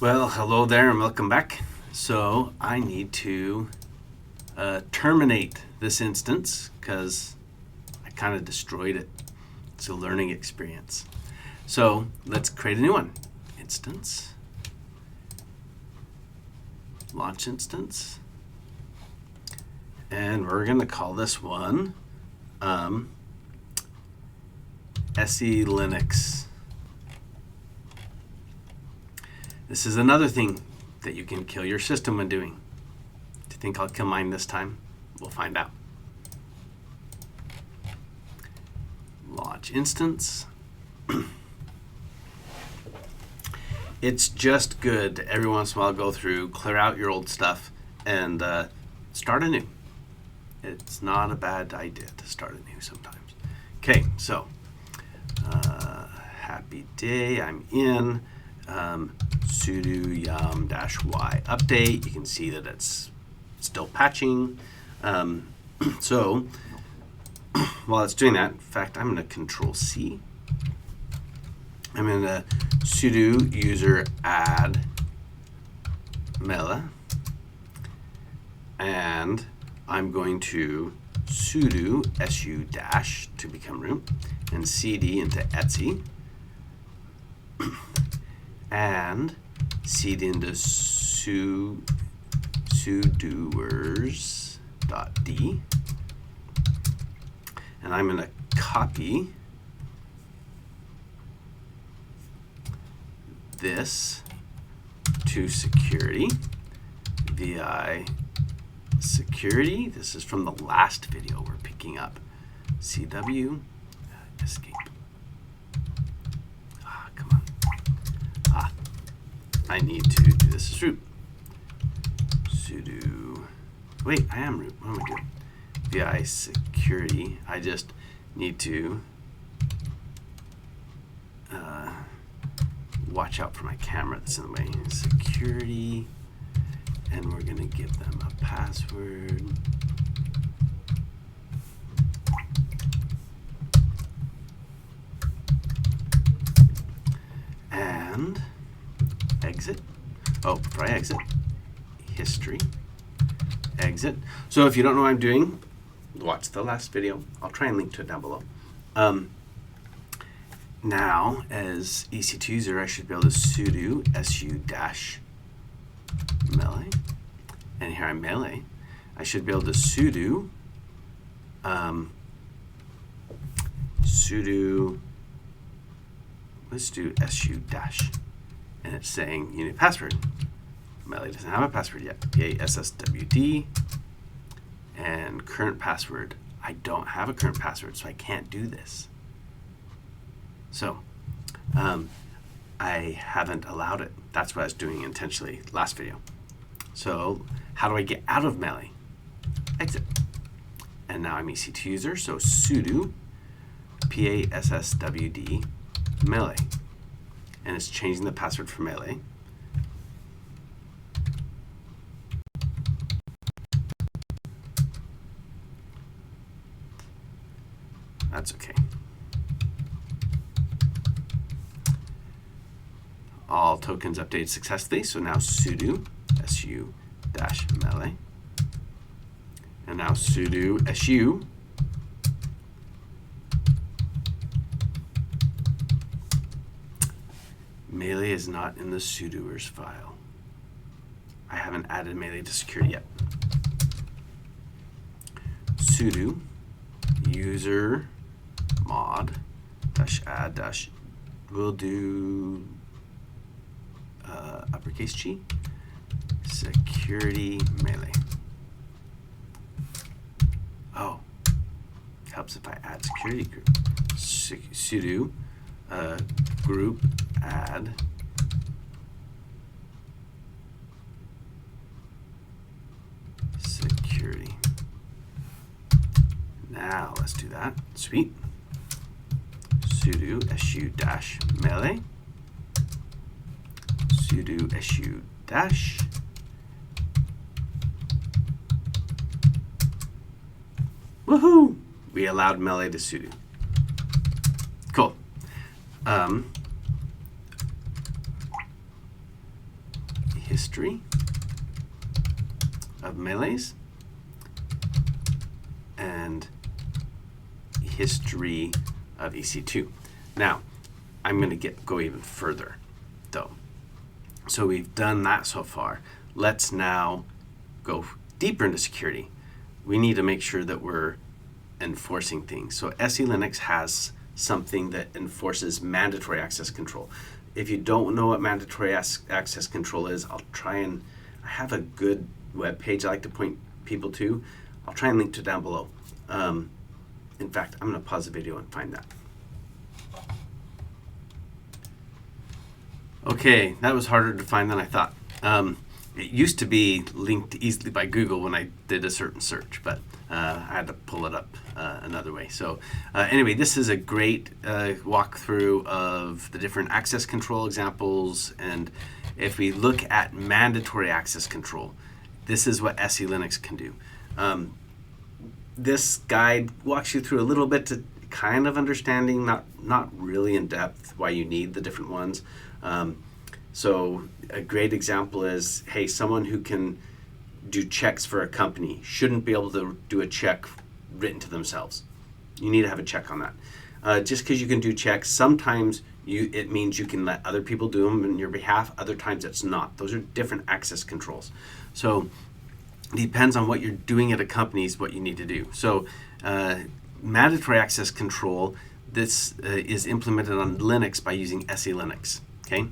Well, hello there and welcome back. So I need to terminate this instance because I kind of destroyed it. It's a learning experience. So let's create a new one. Instance, launch instance, and we're going to call this one SELinux. This is another thing that you can kill your system when doing. Do you think I'll kill mine this time? We'll find out. Launch instance. It's just good to every once in a while go through, clear out your old stuff, and start anew. It's not a bad idea to start anew sometimes. Okay, so happy day, I'm in. Sudo yum-y update. You can see that it's still patching. So while it's doing that, in fact, I'm going to Control C. I'm going to sudo useradd mele, and I'm going to sudo su dash to become root, and cd into etc, and cd into sudoers.d, and I'm going to copy this to security, vi security. This is from the last video we're picking up. cw escape. Come on. I need to do this as root. Sudo. Wait, I am root. What am I doing? vi security. I just need to watch out for my camera that's in the way. Security, and we're going to give them a password. And exit. Oh, before I exit, history, exit. So if you don't know what I'm doing, watch the last video. I'll try and link to it down below. Now, as EC2 user, I should be able to sudo su-mele, and here I'm mele. I should be able to sudo let's do su dash, and it's saying you need a password. Mele doesn't have a password yet. passwd, and current password. I don't have a current password, so I can't do this. So I haven't allowed it. That's what I was doing intentionally last video. So how do I get out of mele? Exit. And now I'm EC2 user, so sudo passwd mele. And it's changing the password for mele. That's okay. All tokens updated successfully. So now sudo su-mele, and now sudo su mele is not in the sudoers file. I haven't added mele to security yet. Sudo user mod -add we'll do uppercase G, security mele. Oh, helps if I add security group. Sudo group add security. Now let's do that. Sweet. Sudo su-mele, sudo su dash, woohoo! We allowed mele to sudo. Cool. history of melees and history of EC2. Now, I'm going to go even further, though. So we've done that so far. Let's now go deeper into security. We need to make sure that we're enforcing things. So SELinux has something that enforces mandatory access control. If you don't know what mandatory access control is, I have a good web page I like to point people to. I'll try and link to it down below. In fact, I'm going to pause the video and find that. Okay, that was harder to find than I thought. It used to be linked easily by Google when I did a certain search, but I had to pull it up another way. So anyway, this is a great walkthrough of the different access control examples. And if we look at mandatory access control, this is what SELinux can do. This guide walks you through a little bit to kind of understanding, not really in depth, why you need the different ones. So a great example is, hey, someone who can do checks for a company shouldn't be able to do a check written to themselves. You need to have a check on that. Just because you can do checks, sometimes it means you can let other people do them on your behalf. Other times it's not. Those are different access controls. So it depends on what you're doing at a company is what you need to do. So mandatory access control, this is implemented on Linux by using SELinux. Okay,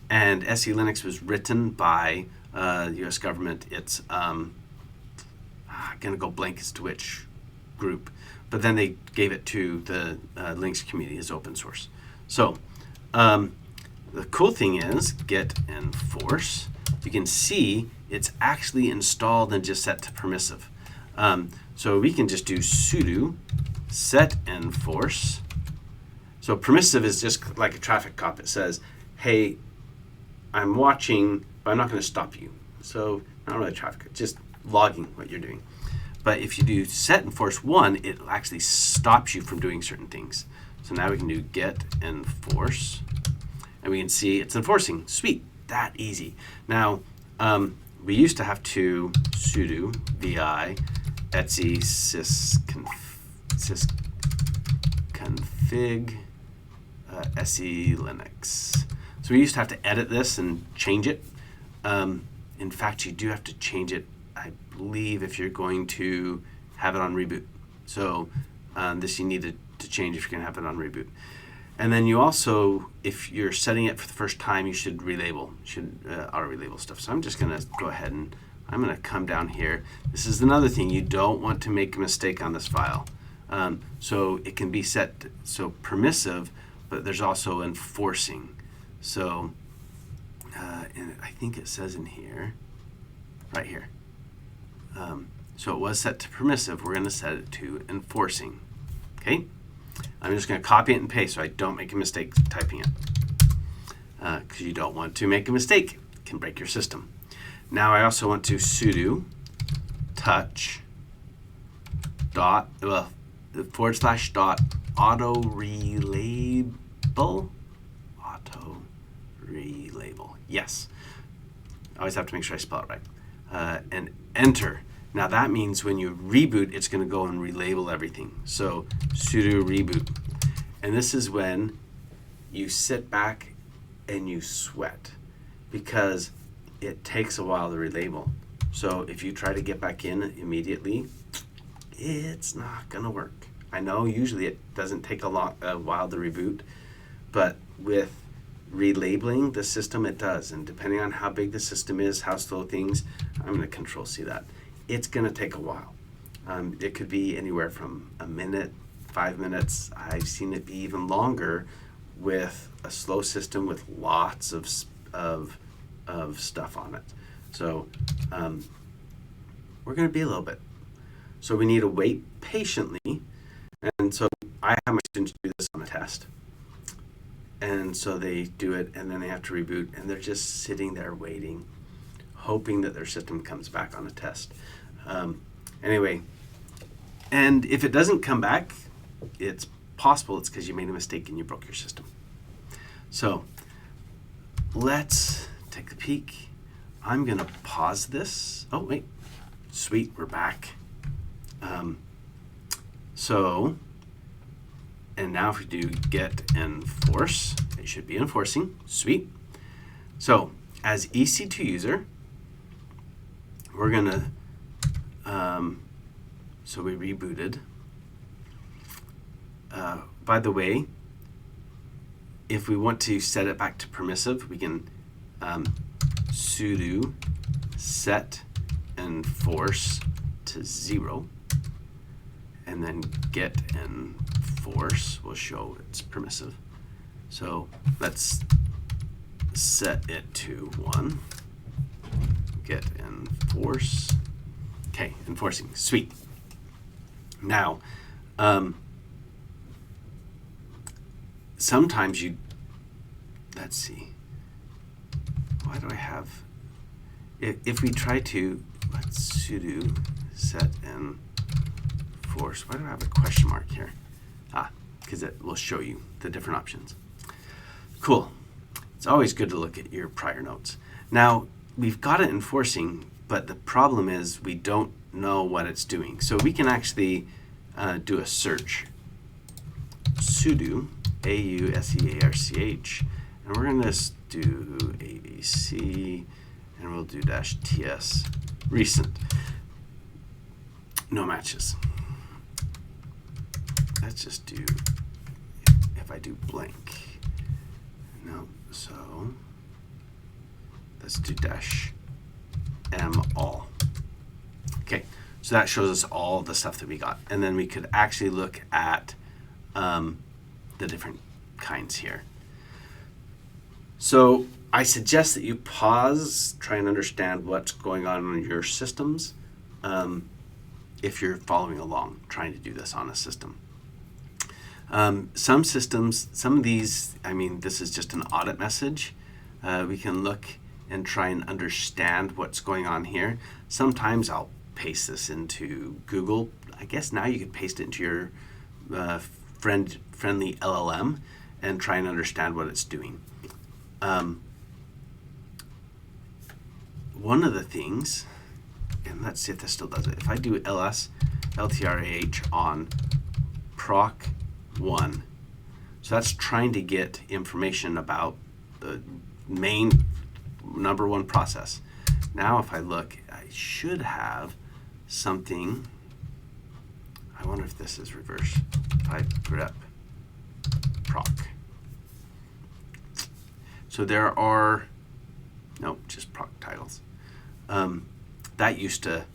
and SELinux was written by the U.S. government. It's I'm gonna go blank as to which group, but then they gave it to the Linux community as open source. So the cool thing is getenforce. You can see it's actually installed and just set to permissive. So we can just do sudo setenforce. So permissive is just like a traffic cop. It says, hey, I'm watching, but I'm not going to stop you. So not really traffic, just logging what you're doing. But if you do setenforce 1, it actually stops you from doing certain things. So now we can do getenforce, and we can see it's enforcing. Sweet, that easy. Now, we used to have to sudo vi etc sysconfig SELinux. So we used to have to edit this and change it. In fact, you do have to change it, I believe, if you're going to have it on reboot. So this you need to change if you're going to have it on reboot. And then you also, if you're setting it for the first time, you should relabel, auto-relabel stuff. So I'm just going to go ahead and I'm going to come down here. This is another thing. You don't want to make a mistake on this file. So it can be set so permissive, but there's also enforcing. So and I think it says in here, right here. So it was set to permissive. We're going to set it to enforcing. Okay? I'm just going to copy it and paste so I don't make a mistake typing it. Because you don't want to make a mistake. It can break your system. Now I also want to sudo touch dot /dot autorelabel. Autorelabel. Yes. I always have to make sure I spell it right. And enter. Now that means when you reboot, it's going to go and relabel everything. So sudo reboot. And this is when you sit back and you sweat because it takes a while to relabel. So if you try to get back in immediately, it's not going to work. I know usually it doesn't take a while to reboot, but with relabeling the system, it does. And depending on how big the system is, how slow things, I'm going to Control C that. It's going to take a while. It could be anywhere from a minute, 5 minutes. I've seen it be even longer with a slow system with lots of stuff on it. So we're going to be a little bit. So we need to wait patiently. And so I have my students do this on a test. And so they do it, and then they have to reboot, and they're just sitting there waiting, hoping that their system comes back on a test. Anyway, and if it doesn't come back, it's possible it's because you made a mistake and you broke your system. So let's take a peek. I'm going to pause this. Oh, wait. Sweet, we're back. And now if we do getenforce, it should be enforcing. Sweet. So as EC2 user, we're going to, so we rebooted. By the way, if we want to set it back to permissive, we can sudo setenforce to 0, and then getenforce will show it's permissive. So let's set it to 1. Getenforce. Okay, enforcing. Sweet. Now, sometimes let's see. Why do I have, if we try to, let's sudo setenforce. Why do I have a question mark here? Because it will show you the different options. Cool. It's always good to look at your prior notes. Now, we've got it enforcing, but the problem is we don't know what it's doing. So we can actually do a search. Sudo, ausearch, and we're going to do abc, and we'll do -ts recent. No matches. Let's just do, if I do blank, no, so let's do -m all. Okay, so that shows us all the stuff that we got, and then we could actually look at the different kinds here. So I suggest that you pause, try and understand what's going on in your systems if you're following along, trying to do this on a system. Some systems, some of these, I mean, this is just an audit message. We can look and try and understand what's going on here. Sometimes I'll paste this into Google. I guess now you could paste it into your friendly LLM and try and understand what it's doing. One of the things, and let's see if this still does it. If I do ls ltrah on proc1, so that's trying to get information about the main #1 process. Now if I look, I should have something. I wonder if this is reverse. If I grep proc. So there are, nope, just proc titles. That used to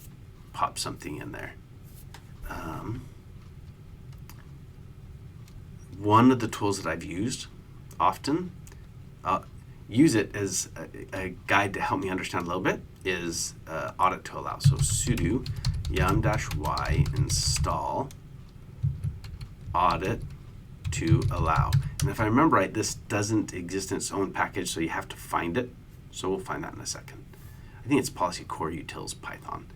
pop something in there. One of the tools that I've used often, use it as a guide to help me understand a little bit, is audit to allow. So sudo yum-y install audit to allow. And if I remember right, this doesn't exist in its own package, so you have to find it. So we'll find that in a second. I think it's policycoreutils-python.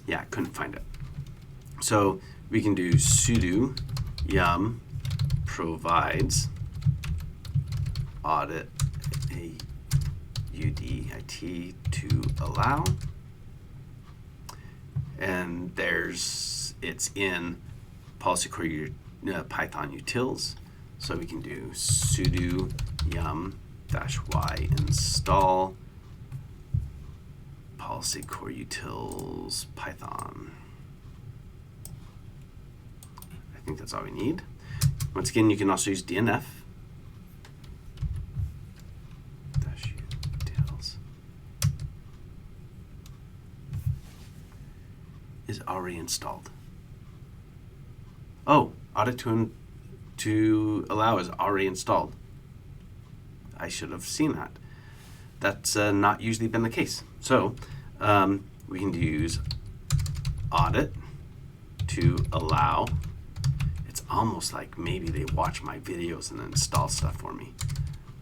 Yeah, I couldn't find it. So we can do sudo yum provides audit audit to allow, and it's in policycoreutils-python-utils. So we can do sudo yum-y install policycoreutils-python. I think that's all we need. Once again, you can also use DNF. -utils is already installed. Oh, audit to allow is already installed. I should have seen that. That's not usually been the case. So we can use audit to allow. It's almost like maybe they watch my videos and install stuff for me.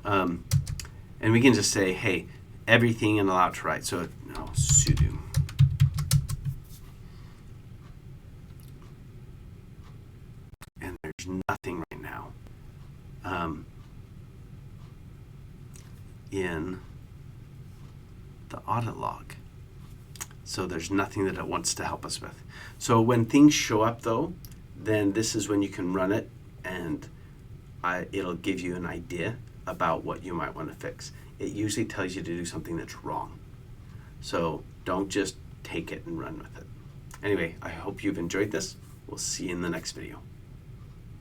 And we can just say, hey, everything in allow to write. So no, sudo. There's nothing right now. in the audit log. So there's nothing that it wants to help us with. So when things show up though, then this is when you can run it, and it'll give you an idea about what you might want to fix. It usually tells you to do something that's wrong. So don't just take it and run with it. Anyway, I hope you've enjoyed this. We'll see you in the next video.